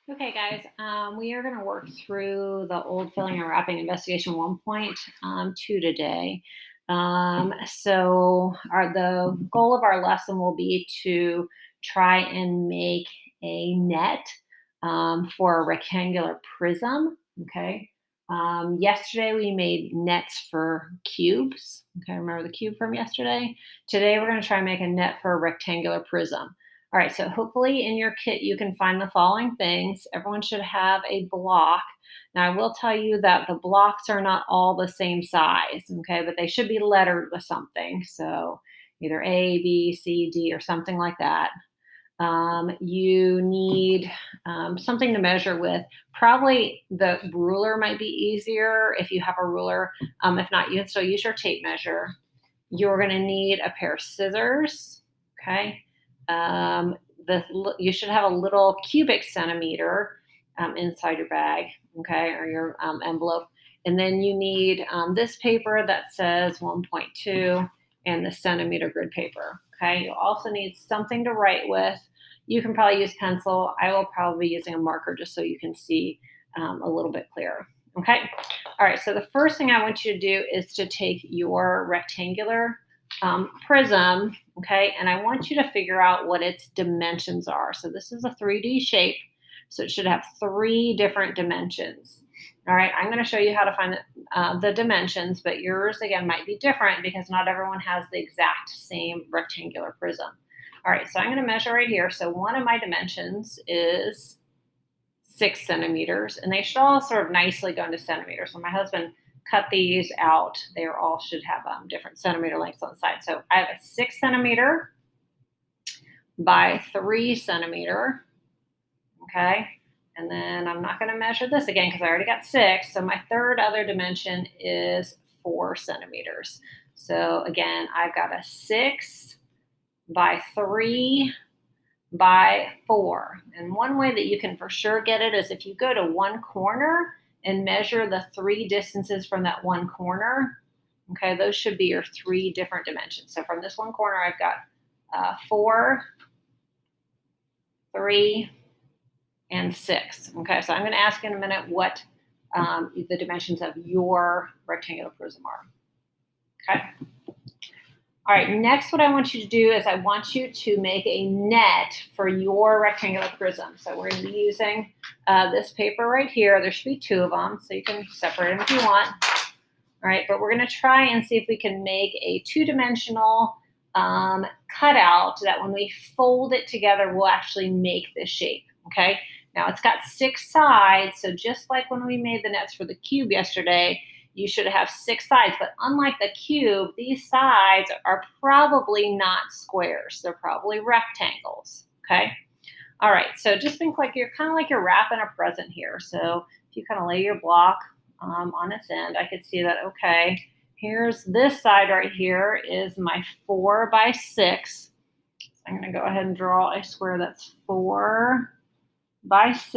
Okay, guys, we are going to work through the old filling and wrapping investigation 1.2 today. The goal of our lesson will be to try and make a net for a rectangular prism. Okay. Yesterday we made nets for cubes. Okay, remember the cube from yesterday? Today we're going to try and make a net for a rectangular prism. All right, so hopefully in your kit you can find the following things. Everyone should have a block. Now, I will tell you that the blocks are not all the same size, okay, but they should be lettered with something. So either A, B, C, D, or something like that. You need something to measure with. Probably the ruler might be easier if you have a ruler. If not, you can still use your tape measure. You're going to need a pair of scissors, okay? Um, you should have a little cubic centimeter inside your bag, okay, or your envelope. And then you need this paper that says 1.2 and the centimeter grid paper, okay? You'll also need something to write with. You can probably use pencil. I will probably be using a marker just so you can see a little bit clearer, okay? All right, so the first thing I want you to do is to take your rectangular prism, okay, and I want you to figure out what its dimensions are. So this is a 3D shape, so it should have 3 different dimensions. All right, I'm going to show you how to find the dimensions, but yours, again, might be different because not everyone has the exact same rectangular prism. All right, so I'm going to measure right here. So one of my dimensions is 6 centimeters, and they should all sort of nicely go into centimeters. So my husband cut these out. They all should have different centimeter lengths on the side. So I have a 6 centimeter by 3 centimeter, okay? And then I'm not going to measure this again because I already got 6. So my third other dimension is 4 centimeters. So again, I've got a 6 by 3 by 4. And one way that you can for sure get it is if you go to one corner and measure the 3 distances from that one corner. Okay, those should be your 3 different dimensions. So from this one corner, I've got 4, 3, and 6. Okay, so I'm going to ask in a minute what the dimensions of your rectangular prism are. Okay. All right, next what I want you to do is I want you to make a net for your rectangular prism. So we're going to be using this paper right here. There should be 2 of them, so you can separate them if you want. All right, but we're going to try and see if we can make a 2-dimensional cutout that when we fold it together will actually make this shape, okay? Now it's got 6 sides, so just like when we made the nets for the cube yesterday, you should have 6 sides, but unlike the cube, these sides are probably not squares. They're probably rectangles, okay? All right, so just think like you're kind of like you're wrapping a present here. So if you kind of lay your block on its end, I could see that, okay, here's this side right here is my 4 by 6. So I'm going to go ahead and draw a square that's 4 by 6.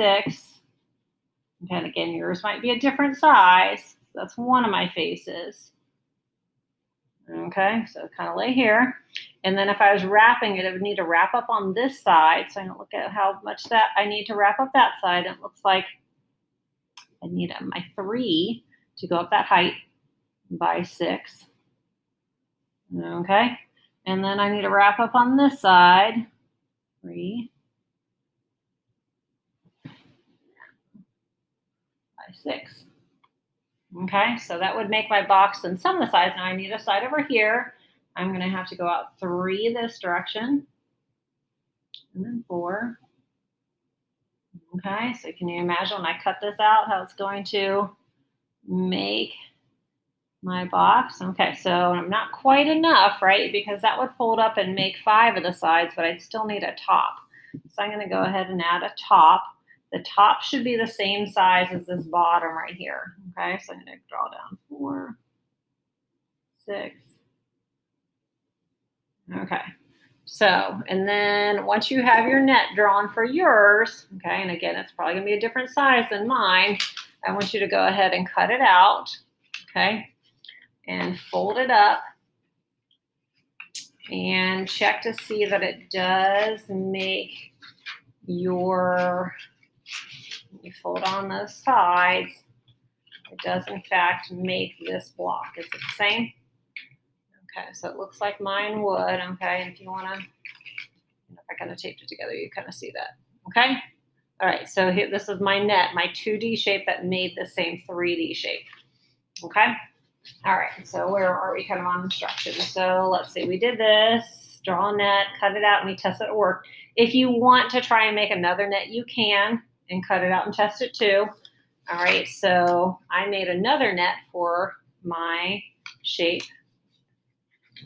Okay, and again, yours might be a different size. That's one of my faces. Okay, so kind of lay here. And then if I was wrapping it, it would need to wrap up on this side. So I'm going to look at how much that I need to wrap up that side. It looks like I need my 3 to go up that height by 6. Okay, and then I need to wrap up on this side, 3 by 6. Okay, so that would make my box and some of the sides. Now I need a side over here. I'm going to have to go out 3 this direction, and then 4. Okay, so can you imagine when I cut this out, how it's going to make my box? Okay, so I'm not quite enough, right? Because that would fold up and make 5 of the sides, but I'd still need a top. So I'm going to go ahead and add a top. The top should be the same size as this bottom right here. Okay, so I'm going to draw down 4, 6. Okay, so, and then once you have your net drawn for yours, okay, and again, it's probably going to be a different size than mine, I want you to go ahead and cut it out, okay, and fold it up and check to see that it does make your You fold on those sides. It does, in fact, make this block. Is it the same? Okay, so it looks like mine would. Okay, and if you want to, if I kind of taped it together, you kind of see that. Okay. All right, so here, this is my net, my 2D shape that made the same 3D shape. Okay. All right, so where are we kind of on instructions? So let's see, we did this, draw a net, cut it out, and we test it at work. If you want to try and make another net, you can, and cut it out and test it too. All right, so I made another net for my shape.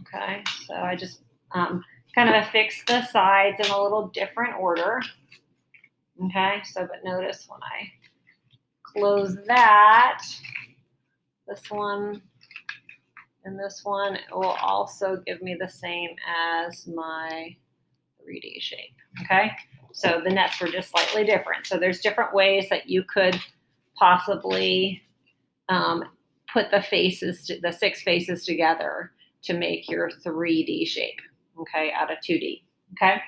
Okay, so I just kind of affixed the sides in a little different order. Okay, so but notice when I close that, this one and this one will also give me the same as my 3D shape. Okay, so the nets were just slightly different. So there's different ways that you could possibly put the faces, the 6 faces together to make your 3D shape. Okay, out of 2D. Okay.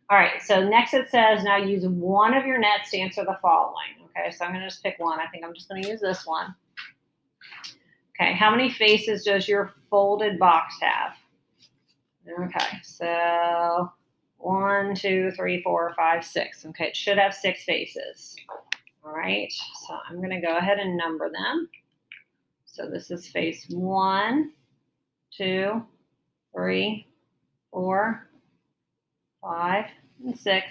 All right, so next it says now use one of your nets to answer the following. Okay, so I'm going to just pick one. I think I'm just going to use this one. Okay, how many faces does your folded box have? Okay, so 1, 2, 3, 4, 5, 6. Okay, it should have 6 faces. All right, so I'm going to go ahead and number them. So this is face 1, 2, 3, 4, 5, and 6.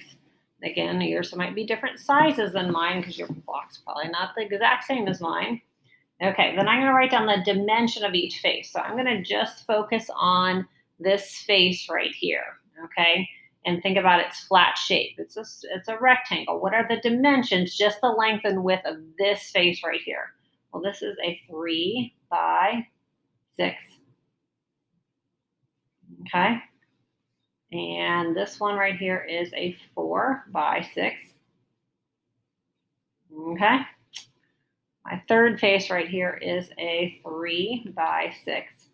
Again, yours might be different sizes than mine because your block's probably not the exact same as mine. Okay, then I'm going to write down the dimension of each face. So I'm going to just focus on this face right here, okay? And think about its flat shape. It's a rectangle. What are the dimensions, just the length and width of this face right here? Well, this is a 3 by 6. Okay. And this one right here is a 4 by 6. Okay. My third face right here is a 3 by 6.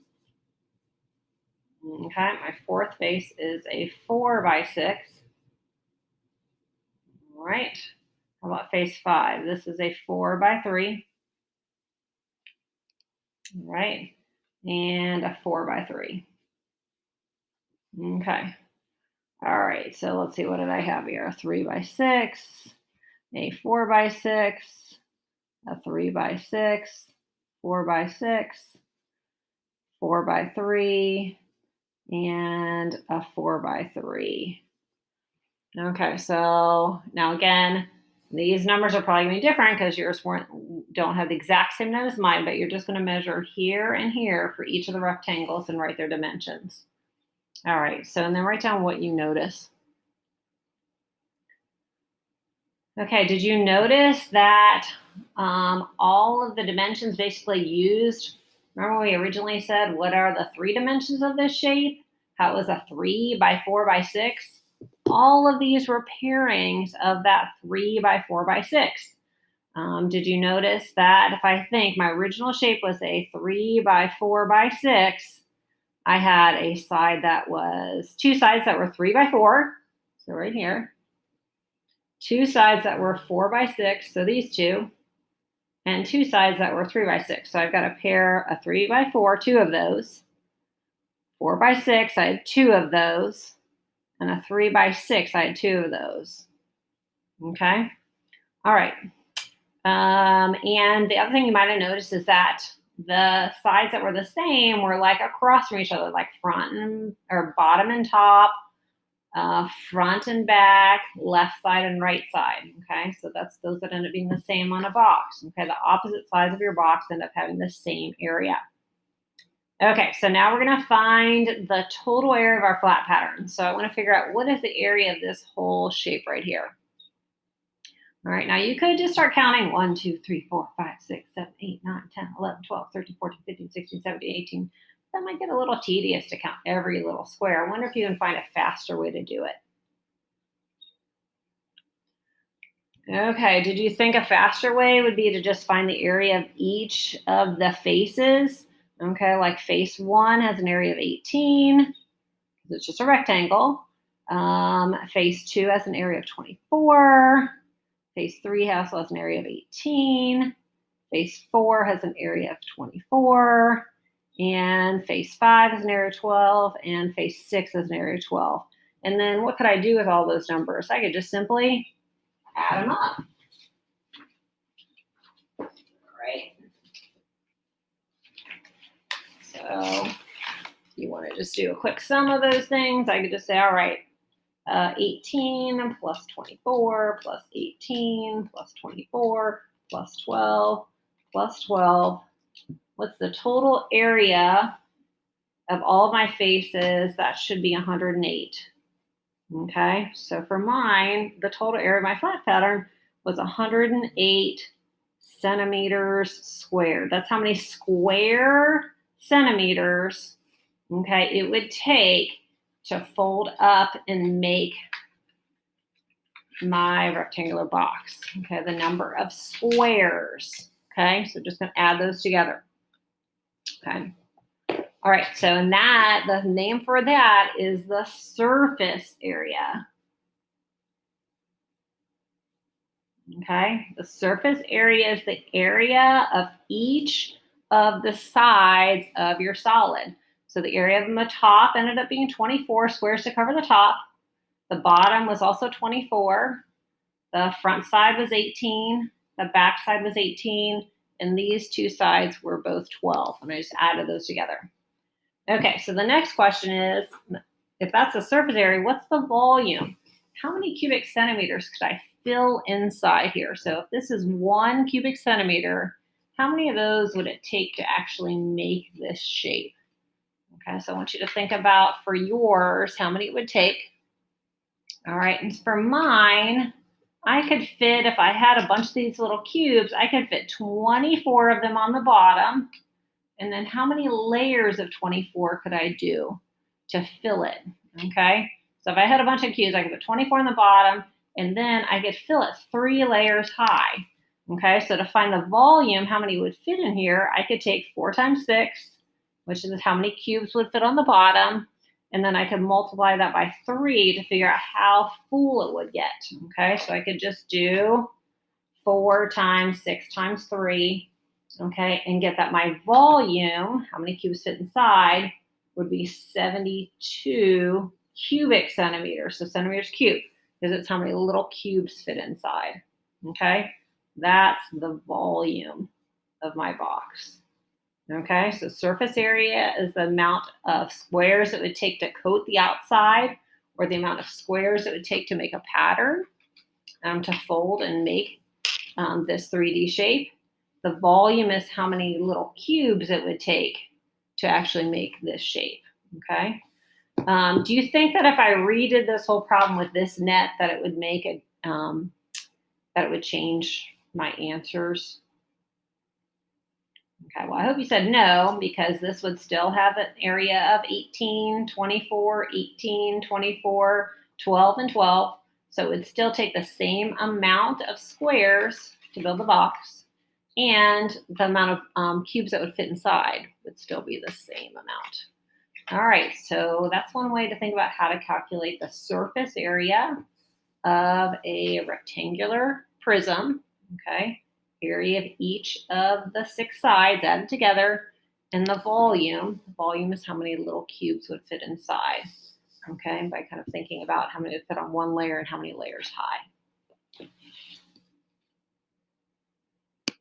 Okay. My fourth face is a 4 by 6. All right. How about face 5? This is a 4 by 3. All right. And a 4 by 3. Okay. All right, so let's see, what did I have here? A 3 by 6, a 4 by 6, a 3 by 6, 4 by 6, 4 by 3, and a 4 by 3. Okay, so now again, these numbers are probably going to be different because yours don't have the exact same net as mine, but you're just going to measure here and here for each of the rectangles and write their dimensions. All right, so and then write down what you notice. Okay, did you notice that all of the dimensions basically used, remember we originally said, what are the 3 dimensions of this shape? How it was a 3 by 4 by 6? All of these were pairings of that 3 by 4 by 6. Did you notice that if I think my original shape was a 3 by 4 by 6, I had a side that was 2 sides that were 3 by 4, so right here. 2 sides that were 4 by 6, so these two, and 2 sides that were 3 by 6. So I've got a pair, a 3 by 4, 2 of those. 4 by 6, I had 2 of those. And a 3 by 6, I had 2 of those. Okay? All right. And the other thing you might have noticed is that the sides that were the same were like across from each other, like or bottom and top, front and back, left side and right side. Okay, so that's those that end up being the same on a box. Okay, the opposite sides of your box end up having the same area. Okay, so now we're going to find the total area of our flat pattern. So I want to figure out what is the area of this whole shape right here. All right, now you could just start counting 1, 2, 3, 4, 5, 6, 7, 8, 9, 10, 11, 12, 13, 14, 15, 16, 17, 18. That might get a little tedious to count every little square. I wonder if you can find a faster way to do it. Okay, did you think a faster way would be to just find the area of each of the faces? Okay, like face 1 has an area of 18, because it's just a rectangle. Face 2 has an area of 24. Phase 3 has an area of 18. Phase 4 has an area of 24. And phase 5 has an area of 12. And phase 6 has an area of 12. And then what could I do with all those numbers? I could just simply add them up. All right. So you want to just do a quick sum of those things. I could just say, all right, 18 plus 24 plus 18 plus 24 plus 12 plus 12. What's the total area of all of my faces? That should be 108. Okay, so for mine, the total area of my flat pattern was 108 centimeters squared. That's how many square centimeters, okay, it would take to fold up and make my rectangular box. Okay, the number of squares. Okay, so just gonna add those together. Okay. All right, so in that, the name for that is the surface area. Okay, the surface area is the area of each of the sides of your solid. So the area of the top ended up being 24 squares to cover the top. The bottom was also 24. The front side was 18. The back side was 18. And these two sides were both 12. And I just added those together. Okay, so the next question is, if that's the surface area, what's the volume? How many cubic centimeters could I fill inside here? So if this is 1 cubic centimeter, how many of those would it take to actually make this shape? Okay, so I want you to think about for yours, how many it would take. All right, and for mine, I could fit, if I had a bunch of these little cubes, I could fit 24 of them on the bottom. And then how many layers of 24 could I do to fill it? Okay, so if I had a bunch of cubes, I could put 24 on the bottom, and then I could fill it 3 layers high. Okay, so to find the volume, how many would fit in here, I could take 4 times 6, which is how many cubes would fit on the bottom, and then I could multiply that by 3 to figure out how full it would get. Okay, so I could just do 4 times 6 times 3. Okay, and get that my volume, how many cubes fit inside, would be 72 cubic centimeters. So centimeters cubed, because it's how many little cubes fit inside. Okay, that's the volume of my box. Okay, so surface area is the amount of squares it would take to coat the outside, or the amount of squares it would take to make a pattern, to fold and make this 3D shape. The volume is how many little cubes it would take to actually make this shape, okay? Do you think that if I redid this whole problem with this net that it would make it, that it would change my answers? Okay, well, I hope you said no, because this would still have an area of 18, 24, 18, 24, 12, and 12. So it would still take the same amount of squares to build the box, and the amount of cubes that would fit inside would still be the same amount. All right, so that's one way to think about how to calculate the surface area of a rectangular prism, okay? Area of each of the 6 sides added together, and the volume. The volume is how many little cubes would fit inside, okay? By kind of thinking about how many would fit on one layer and how many layers high.